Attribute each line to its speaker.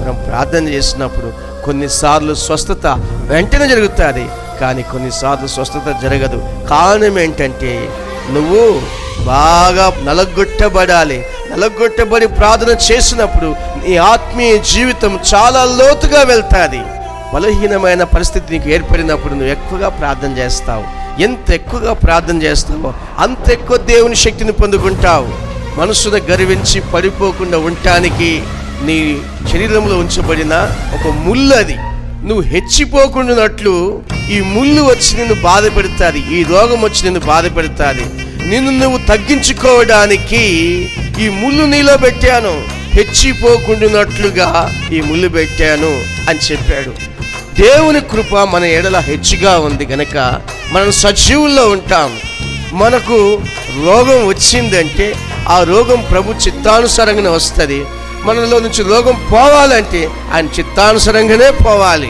Speaker 1: మనం ప్రార్థన చేసినప్పుడు కొన్నిసార్లు స్వస్థత వెంటనే జరుగుతుంది, కానీ కొన్నిసార్లు స్వస్థత జరగదు. కారణం ఏంటంటే నువ్వు బాగా నలగొట్టబడి ప్రార్థన చేసినప్పుడు నీ ఆత్మీయ జీవితం చాలా లోతుగా వెళ్తుంది. బలహీనమైన పరిస్థితి నీకు ఏర్పడినప్పుడు నువ్వు ఎక్కువగా ప్రార్థన చేస్తావు. ఎంత ఎక్కువగా ప్రార్థన చేస్తావో అంత ఎక్కువ దేవుని శక్తిని పొందుకుంటావు. మనసును గర్వించి పడిపోకుండా ఉండటానికి నీ శరీరంలో ఉంచబడిన ఒక ముళ్ళు, అది నువ్వు హెచ్చిపోకుండానట్లు ఈ ముళ్ళు వచ్చి నిన్ను బాధ పెడతాది, ఈ రోగం వచ్చి నిన్ను బాధ పెడతాది. నిన్ను నువ్వు తగ్గించుకోవడానికి ఈ ముళ్ళు నీలో పెట్టాను, హెచ్చిపోకుండానట్లుగా ఈ ముళ్ళు పెట్టాను అని చెప్పాడు. దేవుని కృప మన ఎడల హెచ్చుగా ఉంది గనక మనం సజీవుల్లో ఉంటాం. మనకు రోగం వచ్చిందంటే ఆ రోగం ప్రభు చిత్తానుసారంగానే వస్తుంది. మనలో నుంచి రోగం పోవాలంటే ఆయన చిత్తానుసారంగానే పోవాలి.